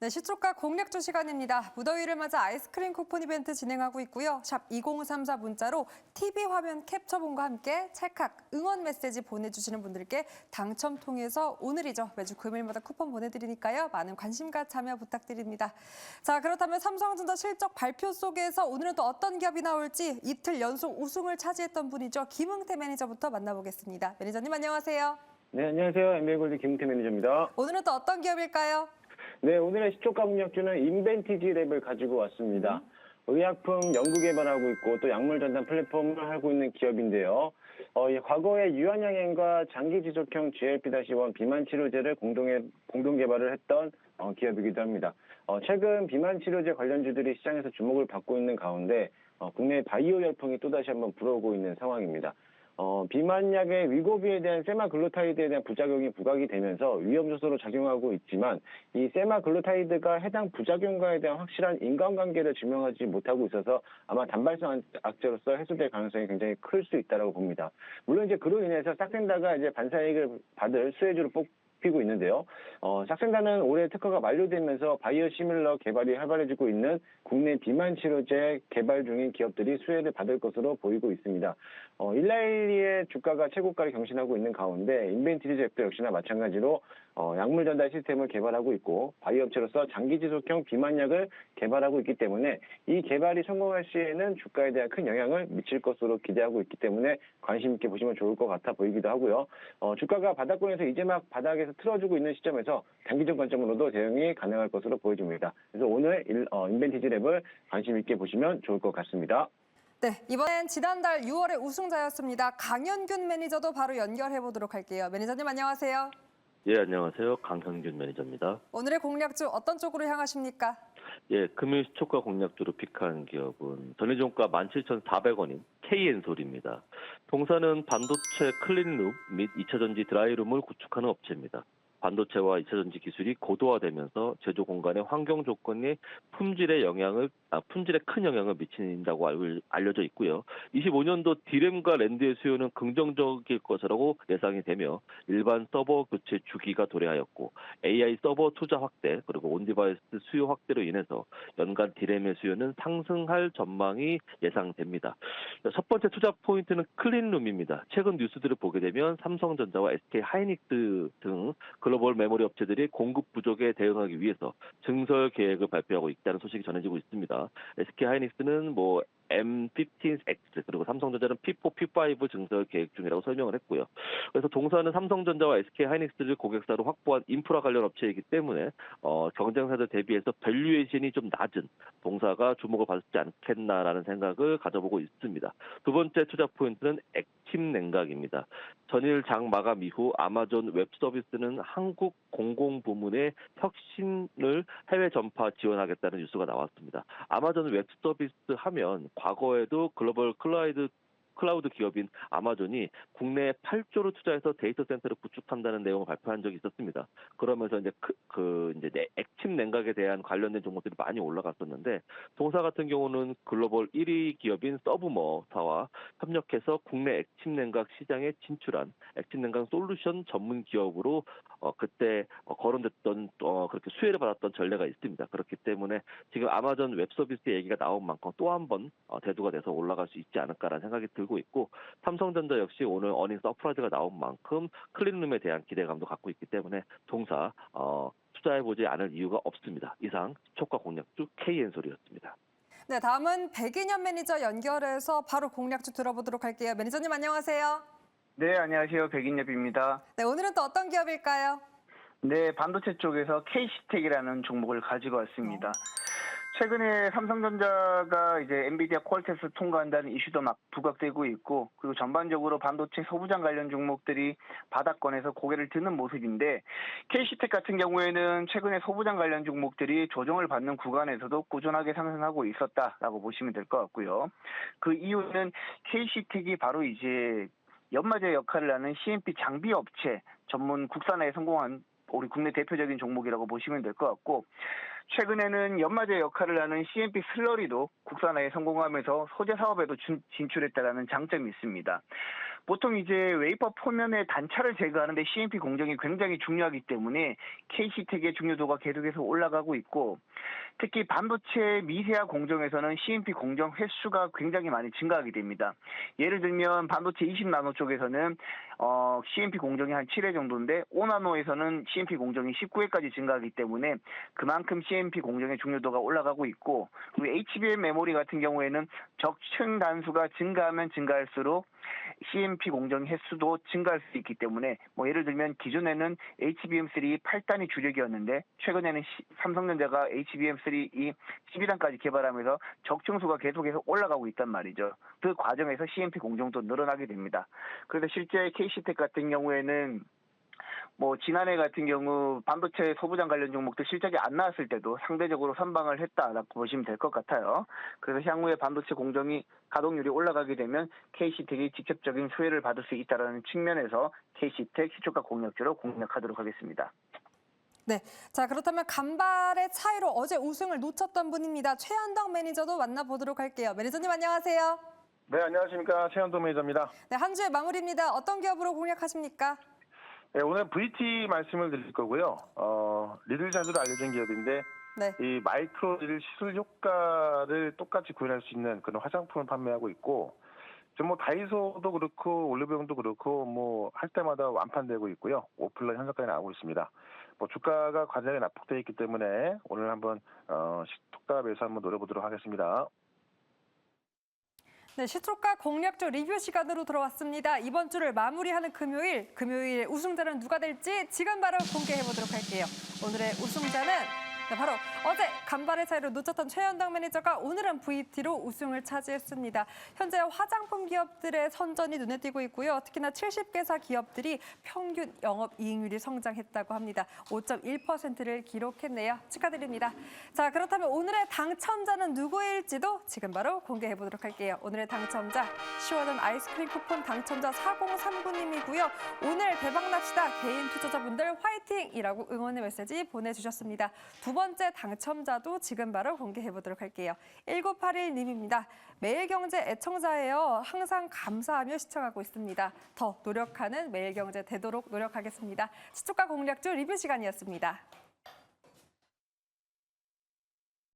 네, 시초가 공략주 시간입니다. 무더위를 맞아 아이스크림 쿠폰 이벤트 진행하고 있고요. 샵 2034 문자로 TV 화면 캡처본과 함께 찰칵 응원 메시지 보내주시는 분들께 당첨 통해서 오늘이죠. 매주 금요일마다 쿠폰 보내드리니까요. 많은 관심과 참여 부탁드립니다. 자, 그렇다면 삼성전자 실적 발표 속에서 오늘은 또 어떤 기업이 나올지 이틀 연속 우승을 차지했던 분이죠. 김흥태 매니저부터 만나보겠습니다. 매니저님 안녕하세요. 네, 안녕하세요. MB골드 김웅태 매니저입니다. 오늘은 또 어떤 기업일까요? 네, 오늘의 시초가 공략주는 인벤티지랩을 가지고 왔습니다. 의약품 연구 개발하고 있고 또 약물 전담 플랫폼을 하고 있는 기업인데요. 과거에 유한양행과 장기 지속형 GLP-1 비만 치료제를 공동 개발을 했던 기업이기도 합니다. 최근 비만 치료제 관련주들이 시장에서 주목을 받고 있는 가운데 국내 바이오 열풍이 또다시 한번 불어오고 있는 상황입니다. 비만약의 위고비에 대한 세마글루타이드에 대한 부작용이 부각이 되면서 위험 요소로 작용하고 있지만 이 세마글루타이드가 해당 부작용과에 대한 확실한 인과관계를 증명하지 못하고 있어서 아마 단발성 악재로서 해소될 가능성이 굉장히 클 수 있다고 봅니다. 물론 이제 그로 인해서 싹센다가 이제 반사이익을 받을 수혜주로 뽑히고 있는데요. 싹센다는 올해 특허가 만료되면서 바이오 시밀러 개발이 활발해지고 있는 국내 비만 치료제 개발 중인 기업들이 수혜를 받을 것으로 보이고 있습니다. 일라일리의 주가가 최고가를 경신하고 있는 가운데 인벤티지랩도 역시나 마찬가지로 약물 전달 시스템을 개발하고 있고 바이오 업체로서 장기 지속형 비만약을 개발하고 있기 때문에 이 개발이 성공할 시에는 주가에 대한 큰 영향을 미칠 것으로 기대하고 있기 때문에 관심 있게 보시면 좋을 것 같아 보이기도 하고요. 주가가 바닥권에서 이제 막 바닥에서 틀어주고 있는 시점에서 단기적 관점으로도 대응이 가능할 것으로 보여집니다. 그래서 오늘 인벤티지랩을 관심 있게 보시면 좋을 것 같습니다. 네, 이번엔 지난달 6월에 우승자였습니다. 강현균 매니저도 바로 연결해 보도록 할게요. 매니저님 안녕하세요. 예, 안녕하세요. 강현균 매니저입니다. 오늘의 공략주 어떤 쪽으로 향하십니까? 예, 금일 시초가 공략주로 픽한 기업은 전일종가 17,400원인 KN솔입니다. 동사는 반도체 클린룸 및 2차전지 드라이룸을 구축하는 업체입니다. 반도체와 2차전지 기술이 고도화되면서 제조 공간의 환경 조건이 품질에 큰 영향을 미친다고 알려져 있고요. 25년도 디램과 랜드의 수요는 긍정적일 것이라고 예상이 되며 일반 서버 교체 주기가 도래하였고 AI 서버 투자 확대 그리고 온디바이스 수요 확대로 인해서 연간 디램의 수요는 상승할 전망이 예상됩니다. 첫 번째 투자 포인트는 클린룸입니다. 최근 뉴스들을 보게 되면 삼성전자와 SK 하이닉스 등 글로벌 메모리 업체들이 공급 부족에 대응하기 위해서 증설 계획을 발표하고 있다는 소식이 전해지고 있습니다. SK 하이닉스는 M15X 그리고 삼성전자는 P4, P5 증설 계획 중이라고 설명을 했고요. 그래서 동사는 삼성전자와 SK 하이닉스를 고객사로 확보한 인프라 관련 업체이기 때문에 경쟁사들 대비해서 밸류에이션이 좀 낮은 동사가 주목을 받지 않겠나라는 생각을 가져보고 있습니다. 두 번째 투자 포인트는 액침 냉각입니다. 전일 장 마감 이후 아마존 웹 서비스는 한국 공공부문의 혁신을 해외 전파 지원하겠다는 뉴스가 나왔습니다. 아마존 웹 서비스 하면 과거에도 글로벌 클라우드 기업인 아마존이 국내에 8조를 투자해서 데이터 센터를 구축한다는 내용을 발표한 적이 있었습니다. 그러면서 이제 이제 액침 냉각에 대한 관련된 종목들이 많이 올라갔었는데 동사 같은 경우는 글로벌 1위 기업인 서브머사와 협력해서 국내 액침 냉각 시장에 진출한 액침 냉각 솔루션 전문 기업으로 그때 거론됐던 그렇게 수혜를 받았던 전례가 있습니다. 그렇기 때문에 지금 아마존 웹 서비스 얘기가 나온 만큼 또 한 번 대두가 돼서 올라갈 수 있지 않을까라는 생각이 들고 있고 삼성전자 역시 오늘 어닝 서프라이즈가 나온 만큼 클린룸에 대한 기대감도 갖고 있기 때문에 동사 투자해보지 않을 이유가 없습니다. 이상 시초가 공략주 KN솔이었습니다. 네, 다음은 백인현 매니저 연결해서 바로 공략주 들어보도록 할게요. 매니저님 안녕하세요. 네, 안녕하세요. 백인엽입니다. 네, 오늘은 또 어떤 기업일까요? 네, 반도체 쪽에서 KC텍이라는 종목을 가지고 왔습니다. 최근에 삼성전자가 이제 엔비디아 퀄테스트 통과한다는 이슈도 막 부각되고 있고, 그리고 전반적으로 반도체 소부장 관련 종목들이 바닥권에서 고개를 드는 모습인데, KC텍 같은 경우에는 최근에 소부장 관련 종목들이 조정을 받는 구간에서도 꾸준하게 상승하고 있었다라고 보시면 될 것 같고요. 그 이유는 KC텍이 바로 이제 연마제 역할을 하는 CMP 장비 업체 전문 국산화에 성공한 우리 국내 대표적인 종목이라고 보시면 될 것 같고, 최근에는 연마제 역할을 하는 CMP 슬러리도 국산화에 성공하면서 소재 사업에도 진출했다라는 장점이 있습니다. 보통 이제 웨이퍼 표면의 단차를 제거하는데 CMP 공정이 굉장히 중요하기 때문에 KC텍의 중요도가 계속해서 올라가고 있고, 특히 반도체 미세화 공정에서는 CMP 공정 횟수가 굉장히 많이 증가하게 됩니다. 예를 들면 반도체 20나노 쪽에서는 CMP 공정이 한 7회 정도인데 5나노에서는 CMP 공정이 19회까지 증가하기 때문에 그만큼 CMP 공정의 중요도가 올라가고 있고, 그리고 HBM 메모리 같은 경우에는 적층 단수가 증가하면 증가할수록 CMP 공정 횟수도 증가할 수 있기 때문에, 뭐 예를 들면 기존에는 HBM3 8단이 주력이었는데 최근에는 삼성전자가 HBM3 이 12단까지 개발하면서 적층수가 계속해서 올라가고 있단 말이죠. 그 과정에서 CMP 공정도 늘어나게 됩니다. 그래서 실제 KC텍 같은 경우에는 뭐 지난해 같은 경우 반도체 소부장 관련 종목들 실적이 안 나왔을 때도 상대적으로 선방을 했다라고 보시면 될 것 같아요. 그래서 향후에 반도체 공정이 가동률이 올라가게 되면 KC텍이 직접적인 수혜를 받을 수 있다는 측면에서 KC텍 시초가 공략주로 공략하도록 하겠습니다. 네, 자 그렇다면 간발의 차이로 어제 우승을 놓쳤던 분입니다. 최현덕 매니저도 만나보도록 할게요. 매니저님 안녕하세요. 네, 안녕하십니까. 최현동 매니저입니다. 네, 한 주의 마무리입니다. 어떤 기업으로 공략하십니까? 네, 오늘 VT 말씀을 드릴 거고요. 리들샷으로 알려진 기업인데, 네. 이 마이크로 리들 시술 효과를 똑같이 구현할 수 있는 그런 화장품을 판매하고 있고, 좀 뭐 다이소도 그렇고 올리브영도 그렇고 뭐 할 때마다 완판되고 있고요. 오플라인 현상까지 나오고 있습니다. 뭐 주가가 과장에 납폭되어 있기 때문에 오늘 한번 시초가에서 한번 노려보도록 하겠습니다. 네, 시초가 공략주 리뷰 시간으로 돌아왔습니다. 이번 주를 마무리하는 금요일 우승자는 누가 될지 지금 바로 공개해보도록 할게요. 오늘의 우승자는 바로 어제 간발의 차이로 놓쳤던 최현덕 매니저가 오늘은 VT로 우승을 차지했습니다. 현재 화장품 기업들의 선전이 눈에 띄고 있고요. 특히나 70개사 기업들이 평균 영업이익률이 성장했다고 합니다. 5.1%를 기록했네요. 축하드립니다. 자, 그렇다면 오늘의 당첨자는 누구일지도 지금 바로 공개해보도록 할게요. 오늘의 당첨자 시원한 아이스크림 쿠폰 당첨자 4039님이고요. 오늘 대박납시다. 개인 투자자분들 화이팅이라고 응원의 메시지 보내주셨습니다. 두 번째 당첨자도 지금 바로 공개해보도록 할게요. 1981님입니다. 매일경제 애청자예요. 항상 감사하며 시청하고 있습니다. 더 노력하는 매일경제 되도록 노력하겠습니다. 시초가 공략주 리뷰 시간이었습니다.